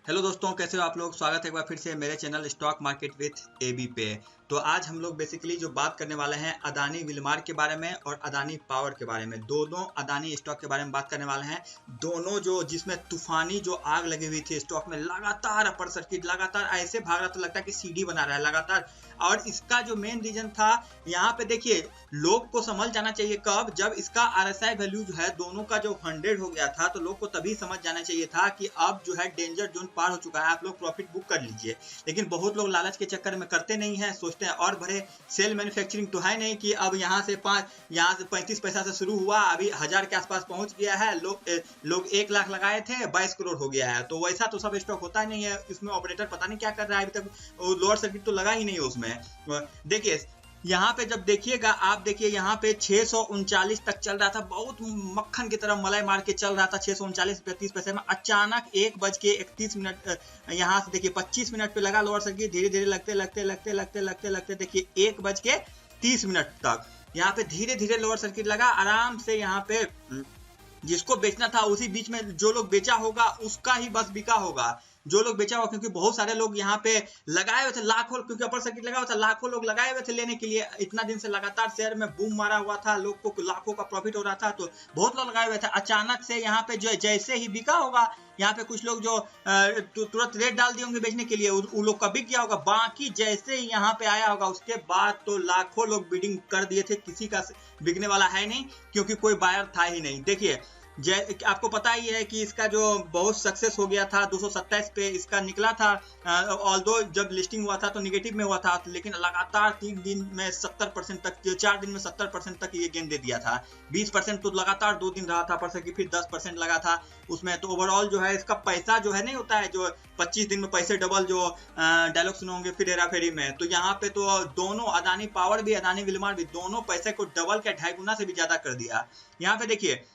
Hello दोस्तों, कैसे हो आप लोग। स्वागत है एक बार फिर से मेरे channel stock market with AB पे। तो आज हम लोग बेसिकली जो बात करने वाले हैं अदानी विलमार के बारे में और अदानी पावर के बारे में। दोनों अदानी स्टॉक के बारे में बात करने वाले हैं। दोनों जो जिसमें तूफानी जो आग लगी हुई थी स्टॉक में, लगातार अपर सर्किट, लगातार ऐसे भाग रहा था, लगता है कि सीडी बना रहा है लगातार। और इसका जो मेन रीजन था, यहाँ पे देखिए, लोग को समझ जाना चाहिए कब, जब इसका आरएसआई वैल्यू जो है दोनों का जो 100 हो गया था, तो लोग को तभी समझ जाना चाहिए था कि अब जो है डेंजर जोन पार हो चुका है, आप लोग प्रॉफिट बुक कर लीजिए। लेकिन बहुत लोग लालच के चक्कर में करते नहीं है, सोचते हैं और बड़े सेल मैन्युफैक्चरिंग तो है नहीं कि अब यहाँ से 35 पैसा से शुरू हुआ, अभी 1000 के आसपास पहुंच गया है, लोग 1 लाख लगाए थे 22 करोड़ हो गया है। तो वैसा तो सब स्टॉक होता ही नहीं है। इसमें ऑपरेटर पता नहीं क्या कर रहा है, अभी तक लोअर सर्किट तो लगा ही नहीं है उसमें। देखिए यहाँ पे जब देखिएगा आप, देखिए यहाँ पे 639 तक चल रहा था, बहुत मक्खन की तरह मलाई मार के चल रहा था 639 पैसे में। अचानक 1:31 यहाँ से देखिए 25 मिनट पे लगा लोअर सर्किट, धीरे धीरे लगते देखिए 1:30 तक यहाँ पे धीरे धीरे लोअर सर्किट लगा आराम से। यहाँ पे जिसको बेचना था उसी बीच में जो लोग बेचा होगा उसका ही बस बिका होगा, जो लोग बेचा हुआ, क्योंकि बहुत सारे लोग यहाँ पे लगाए हुए थे लाखों, क्योंकि अपर सर्किट लगा हुआ था, लाखों लोग लगाए हुए थे लेने के लिए। इतना दिन से लगातार शेयर में बूम मारा हुआ था, लोग को लाखों का प्रॉफिट हो रहा था, तो बहुत लोग लगाए हुए थे। अचानक से यहाँ पे जो जैसे ही बिका होगा, यहाँ पे कुछ लोग जो तुरंत रेट डाल दिए होंगे बेचने के लिए, उन लोग का बिक गया होगा। बाकी जैसे ही यहाँ पे आया होगा उसके बाद तो लाखों लोग बिडिंग कर दिए थे, किसी का बिकने वाला है नहीं, क्योंकि कोई बायर था ही नहीं। देखिए आपको पता ही है कि इसका जो बहुत सक्सेस हो गया था, 227 पे इसका निकला था। ऑल्दो जब लिस्टिंग हुआ था तो निगेटिव में हुआ था, लेकिन लगातार 3 दिन में 70% तक, 4 दिन में 70% तक ये गेन दे दिया था। 20% तो लगातार 2 दिन रहा था पर से, फिर 10% लगा था उसमें। तो ओवरऑल जो है इसका पैसा जो है नहीं होता है जो 25 दिन में पैसे डबल, जो डायलॉग सुने होंगे फिर हेरा फेरी में, तो यहाँ पे तो दोनों अदानी पावर भी अदानी विलमार भी दोनों पैसे को डबल के 2.5 गुना से भी ज्यादा कर दिया। यहाँ पे देखिए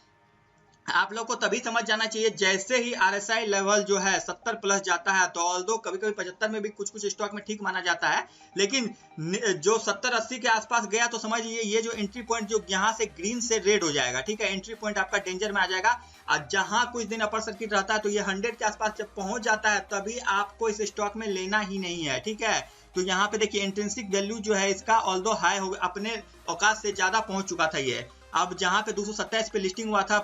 आप लोग को तभी समझ जाना चाहिए जैसे ही आरएसआई लेवल जो है 70 प्लस जाता है, तो ऑल्दो कभी कभी 75 में भी कुछ स्टॉक में ठीक माना जाता है, लेकिन जो 70-80 के आसपास गया तो समझ लीजिए ये जो एंट्री पॉइंट जो यहाँ से ग्रीन से रेड हो जाएगा, ठीक है, एंट्री पॉइंट आपका डेंजर में आ जाएगा। और जहां कुछ दिन अपर सर्किट रहता है तो ये 100 के आसपास जब पहुंच जाता है तभी आपको इस स्टॉक में लेना ही नहीं है, ठीक है। तो यहाँ पे देखिए इंट्रिंसिक वैल्यू जो है इसका ऑल्दो हाई हो, अपने औकात से ज्यादा पहुंच चुका था ये। अब जहां पे 227 पे लिस्टिंग हुआ था,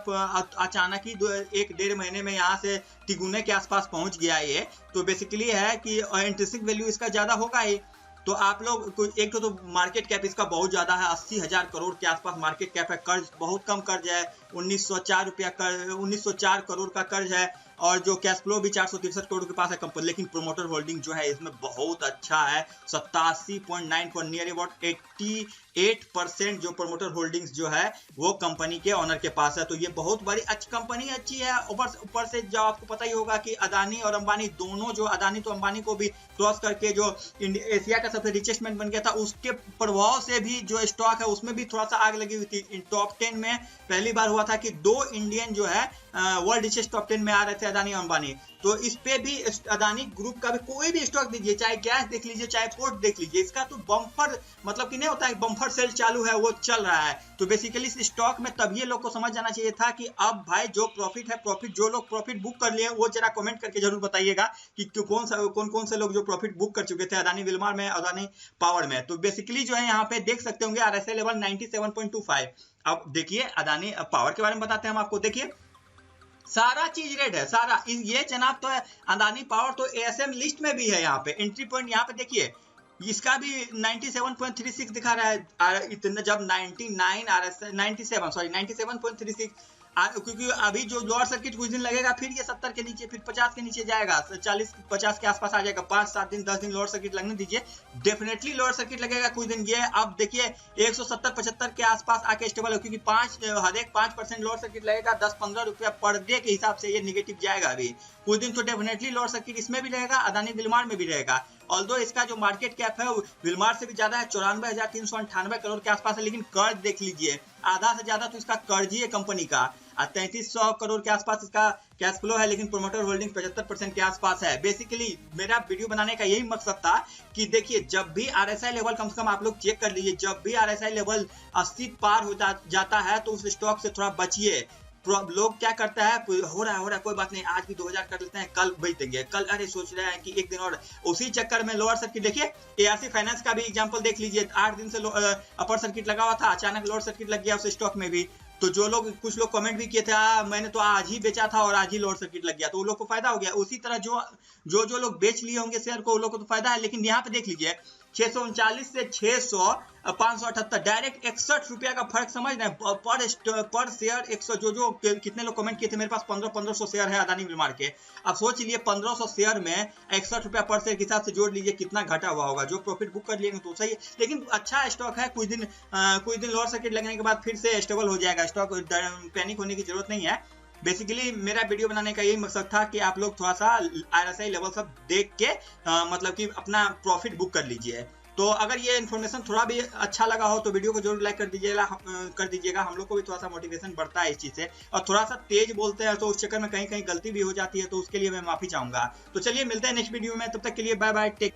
अचानक ही 1-1.5 महीने में यहाँ से तिगुने के आसपास पहुंच गया ये। तो बेसिकली है कि इंट्रिंसिक वैल्यू इसका ज्यादा होगा ही। तो आप लोग एक तो मार्केट कैप इसका बहुत ज्यादा है, 80,000 करोड़ के आसपास मार्केट कैप है। कर्ज बहुत कम कर्ज है, 1904 करोड़ का कर्ज है, और जो कैश फ्लो भी 463 करोड़ के पास है कंपनी। लेकिन प्रोमोटर होल्डिंग जो है इसमें बहुत अच्छा है, 87.94 नियर अबाउट 88% जो प्रोमोटर होल्डिंग्स जो है वो कंपनी के ऑनर के पास है। तो ये बहुत बड़ी अच्छी कंपनी अच्छी है। ऊपर से जो आपको पता ही होगा कि अदानी और अंबानी दोनों, जो अदानी तो अंबानी को भी क्रॉस करके जो एशिया का सबसे रिचेस्ट मैन बन गया था, उसके प्रभाव से भी जो स्टॉक है उसमें भी थोड़ा सा आग लगी हुई थी। टॉप 10 में पहली बार हुआ था कि 2 इंडियन जो है वर्ल्ड रिचेस्ट टॉप 10 में आ रहे थे, अदानी और अंबानी। तो इस पे भी अदानी ग्रुप का भी कोई भी स्टॉक दीजिए, चाहे गैस देख लीजिए चाहे पोर्ट देख लीजिए, इसका तो बम्फर, मतलब कि नहीं होता है बम्फर सेल चालू है, वो चल रहा है। तो बेसिकली इस स्टॉक में तब ये लोग को समझ जाना चाहिए था कि अब भाई जो प्रॉफिट है, प्रॉफिट जो लोग प्रॉफिट बुक कर लिए वो जरा कमेंट करके जरूर बताइएगा कि कौन से लोग जो प्रॉफिट बुक कर चुके थे अदानी विलमार में, अदानी पावर में। तो बेसिकली जो है यहाँ पे देख सकते होंगे आरएसआई लेवल 97.25। अब देखिए अदानी पावर के बारे में बताते हैं हम आपको। देखिए सारा चीज रेड है, सारा ये जनाब तो है अदानी पावर, तो एएसएम लिस्ट में भी है। यहाँ पे एंट्री पॉइंट यहाँ पे देखिए इसका भी 97.36 दिखा रहा है, इतना जब 97.36, क्योंकि अभी जो लोअर सर्किट कुछ दिन लगेगा, फिर ये 70 के नीचे, फिर 50 के नीचे जाएगा, 40-50 के आसपास आ जाएगा। 5-7 दिन 10 दिन लोअर सर्किट लगने दीजिए, डेफिनेटली लोअर सर्किट लगेगा कुछ दिन। ये अब देखिए 170-75 के आसपास आके स्टेबल हो, क्योंकि हर एक 5% लोअर सर्किट लगेगा, 10-15 रुपया पर डे के हिसाब से ये निगेटिव जाएगा। अभी कुछ दिन तो डेफिनेटली लोअर सर्किट इसमें भी रहेगा, अदानी विलमार में भी रहेगा। ऑल्दो इसका जो मार्केट कैप है विलमार से भी ज्यादा है, 94,398 करोड़ के आसपास है। लेकिन कर्ज देख लीजिए, आधा से ज्यादा तो इसका कर्ज ही है कंपनी का। 3300 करोड़ के आसपास इसका कैश फ्लो है, लेकिन प्रोमोटर होल्डिंग 75% के आसपास है। बेसिकली मेरा वीडियो बनाने का यही मकसद था कि देखिए जब भी आरएसआई लेवल, कम से कम आप लोग चेक कर लीजिए, जब भी आरएसआई लेवल 80 पार हो जाता है तो उस स्टॉक से थोड़ा बचिए। लोग क्या करता है, हो रहा है कोई बात नहीं, आज भी 2000 कर लेते हैं, कल बेच देंगे, कल अरे सोच रहे हैं कि एक दिन और, उसी चक्कर में लोअर सर्किट देखिए, एआरसी फाइनेंस का भी एग्जांपल देख लीजिए, 8 दिन से अपर सर्किट लगा हुआ था, अचानक लोअर सर्किट लग गया उस स्टॉक में भी। तो जो लोग, कुछ लोग कमेंट भी किए थे मैंने तो आज ही बेचा था और आज ही लोअर सर्किट लग गया, तो उन लोग को फायदा हो गया। उसी तरह जो लोग बेच लिए होंगे शेयर को, उन लोग को तो फायदा है। लेकिन यहाँ पे देख लीजिए 639 से 600 578 डायरेक्ट 61 रुपया का फर्क, समझ रहे हैं, पर शेयर 100। जो कितने लोग कमेंट किए थे, मेरे पास 1500 शेयर है अदानी विलमार के। अब सोच लिए 1500 शेयर में 61 रुपया पर शेयर के हिसाब से जोड़ लीजिए कितना घटा हुआ होगा। जो प्रॉफिट बुक कर लिए तो सही है, लेकिन अच्छा स्टॉक है। कुछ दिन लोअर सर्किट लगने के बाद फिर से स्टेबल हो जाएगा स्टॉक, पैनिक होने की जरूरत नहीं है। बेसिकली मेरा वीडियो बनाने का यही मकसद था कि आप लोग थोड़ा सा RSI लेवल सब देख के मतलब कि अपना प्रॉफिट बुक कर लीजिए। तो अगर ये इन्फॉर्मेशन थोड़ा भी अच्छा लगा हो तो वीडियो को जरूर लाइक कर दीजिएगा। हम लोग को भी थोड़ा सा मोटिवेशन बढ़ता है इस चीज़ से, और थोड़ा सा तेज बोलते हैं तो उस चक्कर में कहीं कहीं गलती भी हो जाती है, तो उसके लिए मैं माफी चाहूंगा। तो चलिए मिलते हैं नेक्स्ट वीडियो में, तब तक के लिए बाय बाय, टेक।